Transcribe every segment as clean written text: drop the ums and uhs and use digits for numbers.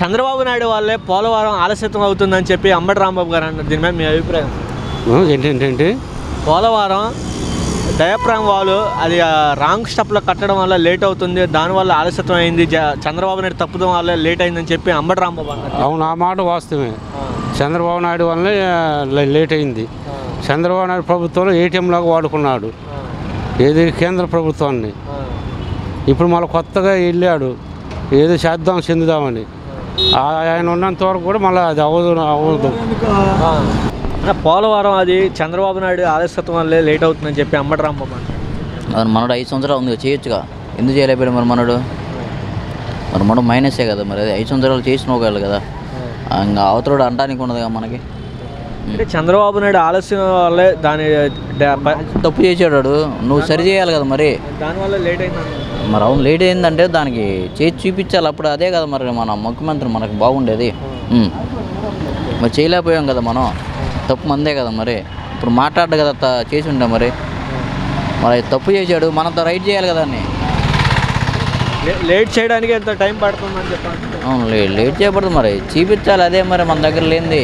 చంద్రబాబు నాయుడు వాళ్ళే పోలవరం ఆలస్యం అవుతుందని చెప్పి అంబటి రాంబాబు గారు అన్నారు. దీని మీద మీ అభిప్రాయం ఏంటంటే పోలవరం డయాఫ్రామ్ వాల్ అది రాంగ్ స్టెప్లో కట్టడం వల్ల లేట్ అవుతుంది, దానివల్ల ఆలస్యం అయింది, చంద్రబాబు నాయుడు తప్పుదం వల్ల లేట్ అయిందని చెప్పి అంబటి రాంబాబు అన్నారు. అవును, ఆ మాట వాస్తవమే. చంద్రబాబు నాయుడు వల్లనే లేట్ అయింది. చంద్రబాబు నాయుడు ప్రభుత్వంలో ఏటీఎం లాగా వాడుకున్నాడు ఏది కేంద్ర ప్రభుత్వాన్ని. ఇప్పుడు మళ్ళీ కొత్తగా వెళ్ళాడు ఏదో చేద్దాం చెందుదామని. ఆయన ఉన్నంత వరకు కూడా మళ్ళీ అది అవ్వదు. పోలవరం అది చంద్రబాబు నాయుడు ఆలస్యత్వం వల్లే లేట్ అవుతుందని చెప్పి అంబటి రాంబాబు అంటారు. మనడు 5 సంవత్సరాలు ఉంది చేయొచ్చుగా, ఎందుకు చేయలేకపోయాడు మరి మనడు? మరి మనం మైనసే కదా, మరి అది 5 సంవత్సరాలు చేసిన ఒకళ్ళు కదా, ఇంకా అవతలోడు అంటానికి ఉండదుగా మనకి. అంటే చంద్రబాబు నాయుడు ఆలస్యం వల్లే దాని తప్పు చేసాడు, నువ్వు సరి చేయాలి కదా, మరి దానివల్ల లేట్ అయింది. మరి అవును లేట్ అయిందంటే దానికి చేసి చూపించాలి, అప్పుడు అదే కదా మరి మన ముఖ్యమంత్రి మనకు బాగుండేది. మరి చేయలేకపోయాం కదా మనం, తప్పు మందే కదా. మరి ఇప్పుడు మాట్లాడు కదా చేసి ఉంటాం, మరి తప్పు చేశాడు, మనంతో రైట్ చేయాలి కదా అని. లేట్ చేయడానికి ఎంత టైం పడుతుందని చెప్పండి. అవును లేట్ చేయబడుతుంది, మరి చూపించాలి, అదే మరి మన దగ్గర లేనిది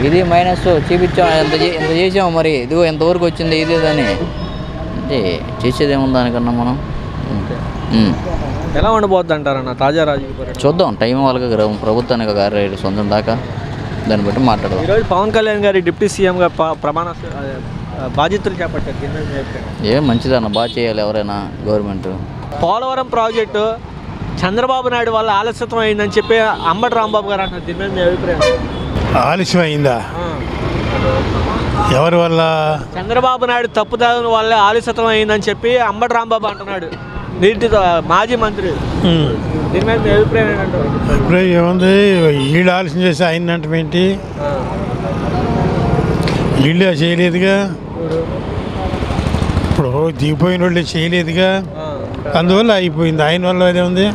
ఇది మైనస్. చూపించాం ఎంత చేసాము, మరి ఇదిగో ఎంతవరకు వచ్చింది ఇది అని అంటే చేసేది ఏముంది దానికన్నా మనం. ఎలా ఉండబోద్ది అంటారన్న తాజా రాజకీయ చూద్దాం, టైం వాళ్ళకి ప్రభుత్వానికి గారు సొంతం దాకా దాన్ని బట్టి మాట్లాడదాం. ఈరోజు పవన్ కళ్యాణ్ గారి డిప్యూటీ సీఎంగా ప్రమాణ బాధ్యతలు చేపట్టారు. ఏం మంచిదన్న, బాగా చేయాలి ఎవరైనా గవర్నమెంట్. పోలవరం ప్రాజెక్టు చంద్రబాబు నాయుడు వల్ల ఆలస్యం అయిందని చెప్పి అంబటి రాంబాబు గారు అంటారు. దీని మీద మీ అభిప్రాయం? ఆలస్యం అయిందా? ఎవరి వల్ల? చంద్రబాబు నాయుడు తప్పుదాని వల్ల ఆలస్యం అయిందని చెప్పి అంబటి రాంబాబు అంటున్నాడు, నీటి మాజీ మంత్రి. దీని మీద మీ అభిప్రాయం ఏంటంటారు? అభిప్రాయం ఏముంది, వీళ్ళు ఆలస్యం చేసి అయిందంటే ఏంటి? వీళ్ళు చేయలేదుగా, ఇప్పుడు దిగిపోయిన వాళ్ళు చేయలేదుగా, అందువల్ల అయిపోయింది. ఆయన వల్ల అదేముంది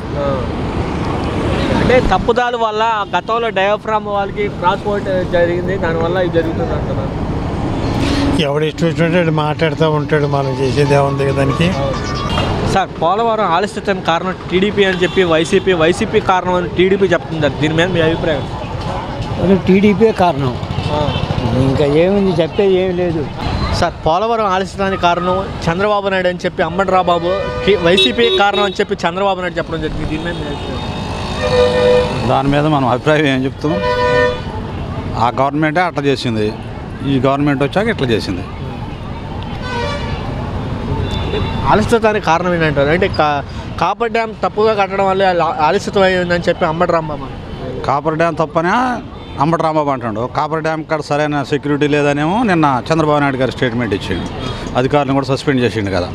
అంటే తప్పుదాల వల్ల గతంలో డయాఫ్రామ్ వాళ్ళకి ట్రాన్స్పోర్ట్ జరిగింది, దానివల్ల ఇది జరుగుతుంది అంటున్నారు. ఎవడు ఇష్టం వచ్చినట్టు మాట్లాడుతూ ఉంటాడు, మనం చేసేది ఏముంది దానికి. సార్, పోలవరం ఆలస్యతకు కారణం టీడీపీ అని చెప్పి వైసీపీ కారణం అని టీడీపీ చెప్తున్నారు. దీని మీద మీ అభిప్రాయం? అది టీడీపీ కారణం, ఇంకా ఏముంది చెప్పేది ఏమి లేదు. సార్, పోలవరం ఆలస్యానికి కారణం చంద్రబాబు నాయుడు అని చెప్పి అంబటి రాంబాబు, వైసీపీ కారణం అని చెప్పి చంద్రబాబు నాయుడు చెప్పడం జరిగింది. దీని మీద మీ అభిప్రాయం? దాని మీద మనం అభిప్రాయం ఏం చెప్తాం? ఆ గవర్నమెంటే అట్లా చేసింది, ఈ గవర్నమెంట్ వచ్చాక ఇట్లా చేసింది. ఆలస్యతానికి కారణం ఏంటంటారు? అంటే కాపర్ డ్యామ్ తప్పుగా కట్టడం వల్ల ఆలస్యం అయిందని చెప్పి అంబటి రాంబాబు. కాపర్ డ్యామ్ తప్పనే అంబటి రాంబాబు అంటాడు. కాపర్ డ్యామ్ కాడ సరైన సెక్యూరిటీ లేదనేమో నిన్న చంద్రబాబు నాయుడు గారు స్టేట్మెంట్ ఇచ్చిండు, అధికారులను కూడా సస్పెండ్ చేసిండు కదా.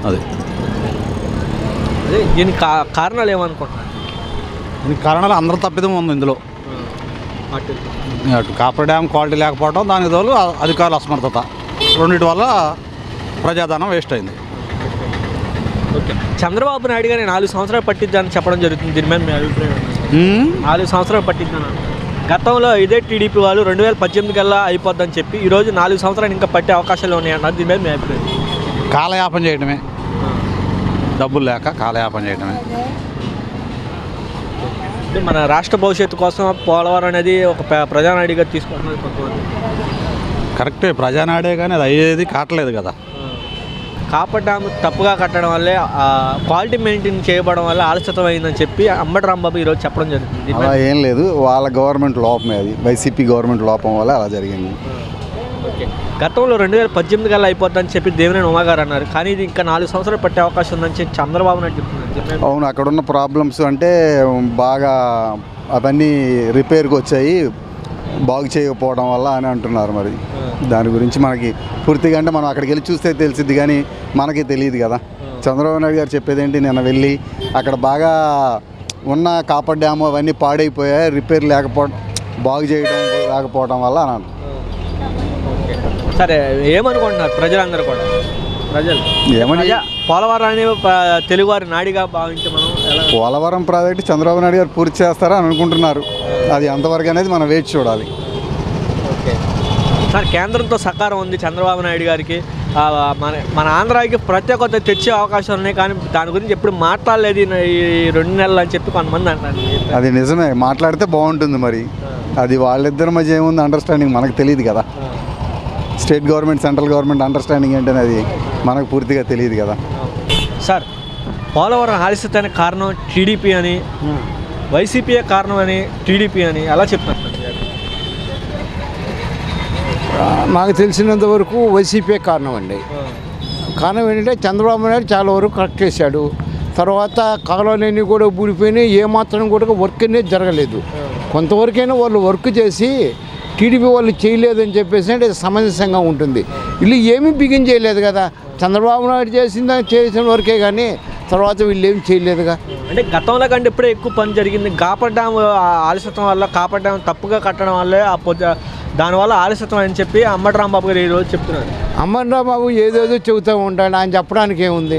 అది దీనికి కారణాలు ఏమనుకుంటున్నారు? దీనికి కారణాలు అందరూ తప్పిదం ఉంది ఇందులో. అటు కాపర్ డ్యామ్ క్వాలిటీ లేకపోవడం, దానికి తోలు అధికారుల అసమర్థత, రెండింటి వల్ల ప్రజాధనం వేస్ట్ అయింది. ఓకే, చంద్రబాబు నాయుడు గారిని 4 సంవత్సరాలు పట్టిద్దని చెప్పడం జరుగుతుంది. దీని మీద మీ అభిప్రాయం? 4 సంవత్సరాలు పట్టిద్దని. గతంలో ఇదే టీడీపీ వాళ్ళు 2018 కల్లా అయిపోద్దని చెప్పి ఈరోజు 4 సంవత్సరాలు ఇంకా పట్టే అవకాశాలు ఉన్నాయన్నారు. దీని మీద మీ అభిప్రాయం? కాలయాపన చేయడమే, డబ్బులు లేక కాలయాపన చేయడమే. మన రాష్ట్ర భవిష్యత్తు కోసం పోలవరం అనేది ఒక ప్రజానాయుడిగా తీసుకుంటున్నది కొంతమంది. కరెక్టే, ప్రజానాడే కానీ అది అయ్యేది కావట్లేదు కదా. కాపర్ డ్యామ్ తప్పుగా కట్టడం వల్లే క్వాలిటీ మెయింటైన్ చేయబడడం వల్ల ఆలస్యం అయిందని చెప్పి అంబటి రాంబాబు ఈరోజు చెప్పడం జరుగుతుంది. అలా ఏం లేదు, వాళ్ళ గవర్నమెంట్ లోపమే, అది వైసీపీ గవర్నమెంట్ లోపం వల్ల అలా జరిగింది. ఓకే, గతంలో 2018 కల్లా అయిపోద్దని చెప్పి దేవినేని ఉమా గారు అన్నారు, కానీ ఇది ఇంకా 4 సంవత్సరాలు పట్టే అవకాశం ఉందని చెప్పి చంద్రబాబు నాయుడు చెప్తున్నారు. అవును, అక్కడున్న ప్రాబ్లమ్స్ అంటే బాగా అవన్నీ రిపేర్కి వచ్చాయి, బాగు చేయకపోవడం వల్ల అని అంటున్నారు. మరి దాని గురించి మనకి పూర్తిగా అంటే మనం అక్కడికి వెళ్ళి చూస్తే తెలిసిద్ది, కానీ మనకి తెలియదు కదా. చంద్రబాబు నాయుడు గారు చెప్పేది ఏంటి, నిన్న వెళ్ళి అక్కడ బాగా ఉన్న కాపర్ డ్యాము అవన్నీ పాడైపోయాయి, రిపేర్ లేకపోవడం, బాగు చేయడం లేకపోవడం వల్ల అని అంటారు. సరే, ఏమనుకుంటున్నారు ప్రజలందరూ కూడా? ప్రజలు ఏమని పోలవరాన్ని తెలుగువారి నాడిగా భావించి మనం పోలవరం ప్రాజెక్టు చంద్రబాబు నాయుడు గారు పూర్తి చేస్తారా అని అనుకుంటున్నారు. అది ఎంతవరకు అనేది మనం వేచి చూడాలి. ఓకే సార్, కేంద్రంతో సహకారం ఉంది చంద్రబాబు నాయుడు గారికి, మన ఆంధ్రాకి ప్రత్యేకత తెచ్చే అవకాశాలు ఉన్నాయి, కానీ దాని గురించి ఎప్పుడు మాట్లాడలేదు ఈ 2 నెలలు అని చెప్పి కొంతమంది అంటారు. అది నిజమే, మాట్లాడితే బాగుంటుంది. మరి అది వాళ్ళిద్దరి మధ్య ఏముంది అండర్స్టాండింగ్ మనకు తెలియదు కదా. State government central government understanding ఏంటనే అది మనకు పూర్తిగా తెలియదు కదా. సార్, పోలవరం ఆలస్యతానికి కారణం టీడీపీ అని, వైసీపీయే కారణం అని టీడీపీ అని ఎలా చెప్తారు? నాకు తెలిసినంత వరకు వైసీపీ కారణం అండి. కారణం ఏంటంటే చంద్రబాబు నాయుడు చాలా వరకు కరెక్ట్ చేశాడు. తర్వాత కాలువలన్నీ కూడా ఊడిపోయినాయి, ఏమాత్రం కూడా వర్క్ అనేది జరగలేదు. కొంతవరకైనా వాళ్ళు వర్క్ చేసి టీడీపీ వాళ్ళు చేయలేదని చెప్పేసి అంటే సమంజసంగా ఉంటుంది. వీళ్ళు ఏమీ బిగిన్ చేయలేదు కదా, చంద్రబాబు నాయుడు చేసిన వరకే కానీ తర్వాత వీళ్ళు ఏం చేయలేదుగా. అంటే గతంలో కంటే ఇప్పుడే ఎక్కువ పని జరిగింది. కాపర్ డ్యామ్ ఆలస్యతం వల్ల, కాపర్ డ్యామ్ తప్పుగా కట్టడం వల్లే దానివల్ల ఆలస్యతం అని చెప్పి అంబటి రాంబాబు గారు ఈరోజు చెప్తున్నారు. అంబటి రాంబాబు ఏదేదో చెబుతూ ఉంటాడు, ఆయన చెప్పడానికి ఏముంది.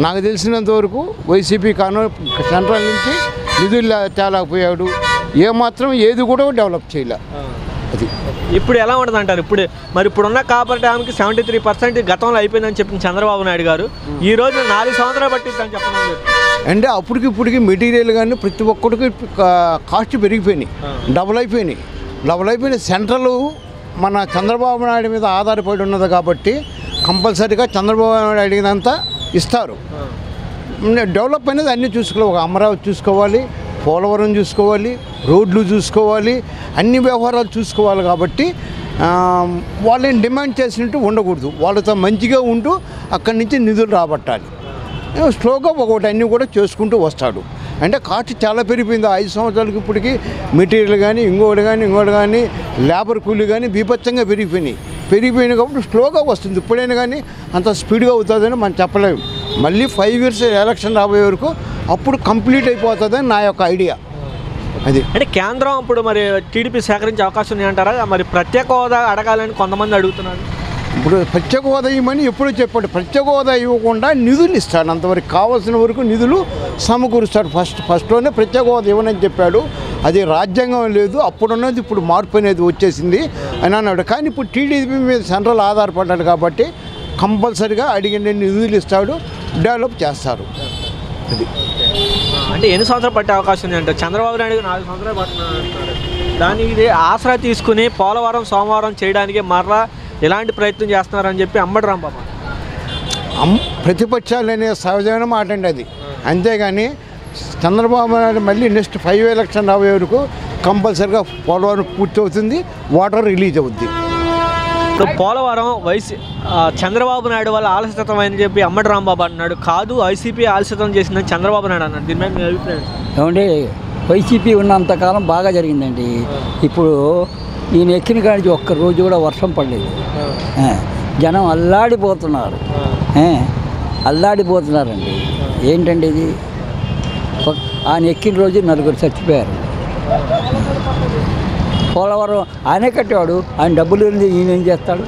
నాకు తెలిసినంత వరకు వైసీపీ కారణం సెంట్రల్ నుంచి నిధులు తేలేకపోయాడు, ఏమాత్రం ఏది కూడా డెవలప్ చేయలే. అది ఇప్పుడు ఎలా ఉంటుంది అంటారు? ఇప్పుడున్న కాపర్ డ్యామ్కి 73% గతంలో అయిపోయిందని చెప్పింది చంద్రబాబు నాయుడు గారు. ఈ రోజు 4 సంవత్సరాలు పట్టిందని చెప్పడం అంటే అప్పటికిప్పటికి మెటీరియల్ కానీ ప్రతి ఒక్కరికి కాస్ట్ పెరిగిపోయినాయి, డబుల్ అయిపోయినాయి. సెంట్రల్ మన చంద్రబాబు నాయుడు మీద ఆధారపడి ఉన్నది కాబట్టి కంపల్సరీగా చంద్రబాబు నాయుడు అడిగినంత ఇస్తారు. డెవలప్ అనేది అన్నీ చూసుకోవాలి. ఒక అమరావతి చూసుకోవాలి, పోలవరం చూసుకోవాలి, రోడ్లు చూసుకోవాలి, అన్ని వ్యవహారాలు చూసుకోవాలి. కాబట్టి వాళ్ళని డిమాండ్ చేసినట్టు ఉండకూడదు, వాళ్ళతో మంచిగా ఉంటూ అక్కడి నుంచి నిధులు రాబట్టాలి. స్లోగా ఒకటి అన్నీ కూడా చేసుకుంటూ వస్తాడు. అంటే కాస్ట్ చాలా పెరిగిపోయింది 5 సంవత్సరాలకి. ఇప్పటికి మెటీరియల్ కానీ ఇంకోటి కానీ లేబర్ కూలీ కానీ బీభత్సంగా పెరిగిపోయినాయి కాబట్టి స్లోగా వస్తుంది. ఇప్పుడైనా కానీ అంత స్పీడ్గా అవుతుందని మనం చెప్పలేము. మళ్ళీ 5 years ఎలక్షన్ రాబోయే వరకు అప్పుడు కంప్లీట్ అయిపోతుందని నా యొక్క ఐడియా. అది అంటే కేంద్రం ఇప్పుడు మరి టీడీపీ సేకరించే అవకాశం ఉంది అంటారా? మరి ప్రత్యేక హోదా అడగాలని కొంతమంది అడుగుతున్నారు. ఇప్పుడు ప్రత్యేక హోదా ఇవ్వమని ఎప్పుడూ చెప్పాడు. ప్రత్యేక హోదా ఇవ్వకుండా నిధులు ఇస్తాడు, అంతవరకు కావాల్సిన వరకు నిధులు సమకూరుస్తాడు. ఫస్ట్లోనే ప్రత్యేక హోదా ఇవ్వనని చెప్పాడు. అది రాజ్యాంగం లేదు, అప్పుడున్నది ఇప్పుడు మార్పు అనేది వచ్చేసింది అని అన్నాడు. కానీ ఇప్పుడు టీడీపీ మీద సెంట్రల్ ఆధారపడ్డాడు కాబట్టి కంపల్సరీగా అడిగిన నిధులు ఇస్తాడు, డెవలప్ చేస్తారు. అది అంటే ఎన్ని సంవత్సరాలు పట్టే అవకాశం ఉంది అంటే చంద్రబాబు నాయుడు 4 సంవత్సరాలు పడుతున్నారు. దానికి ఇది ఆసరా తీసుకుని పోలవరం సోమవారం చేయడానికి మరలా ఎలాంటి ప్రయత్నం చేస్తున్నారని చెప్పి అంబటి రాంబాబు. ప్రతిపక్షాలు అనే సహజమైన మాట అండి అది. అంతేగాని చంద్రబాబు నాయుడు మళ్ళీ నెక్స్ట్ 5 ఎలక్షన్ రాబోయే వరకు కంపల్సరీగా పోలవరం పూర్తి అవుతుంది, వాటర్ రిలీజ్ అవుద్ది. ఇప్పుడు పోలవరం చంద్రబాబు నాయుడు వల్ల ఆలస్యతం అని చెప్పి అంబటి రాంబాబు అన్నాడు. కాదు, వైసీపీ ఆలస్యతం చేసిందని చంద్రబాబు నాయుడు అన్నాడు. దీని మీద మీ అభిప్రాయం? ఏమంటే వైసీపీ ఉన్నంతకాలం బాగా జరిగిందండి. ఇప్పుడు నేను ఎక్కిన కాడికి ఒక్క రోజు కూడా వర్షం పడలేదు. జనం అల్లాడిపోతున్నారండి. ఏంటండి ఇది? ఆయన ఎక్కిన రోజు 4 చచ్చిపోయారు. పోలవరం ఆయనే కట్టేవాడు, ఆయన డబ్బులు ఈయన ఏం చేస్తాడు?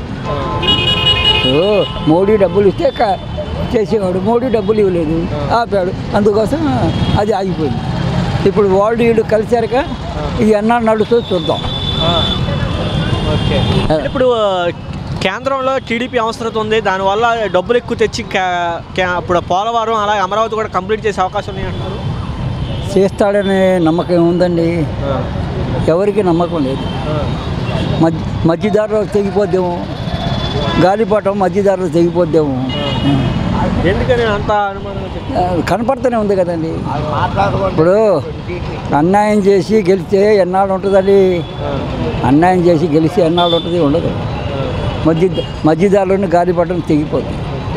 మోడీ డబ్బులు ఇస్తే చేసేవాడు, మోడీ డబ్బులు ఇవ్వలేదు, ఆపాడు. అందుకోసం అది ఆగిపోయింది. ఇప్పుడు వాళ్ళు వీళ్ళు కలిసారుక ఇది ఎన్నాళ్ళు నడుస్తుందో చూద్దాం. ఇప్పుడు కేంద్రంలో టీడీపీ అవసరం ఉంది, దానివల్ల డబ్బులు ఎక్కువ తెచ్చి ఇప్పుడు పోలవరం అలాగే అమరావతి కూడా కంప్లీట్ చేసే అవకాశం ఉంది అంటారు. చేస్తాడనే నమ్మకం ఉందండి, ఎవరికి నమ్మకం లేదు. మధ్యదారులు తెగిపోద్దేమో, గాలిపటం మధ్యదారులు తెగిపోద్దేమో. ఎందుకని అంత అనుమానం కనపడుతూనే ఉంది కదండి. ఇప్పుడు అన్యాయం చేసి గెలిస్తే ఎన్నాళ్ళు ఉంటుందండి? అన్యాయం చేసి గెలిస్తే ఎన్నాళ్ళు ఉంటుంది? ఉండదు. మధ్యదారులను గాలిపటం తెగిపోతుంది.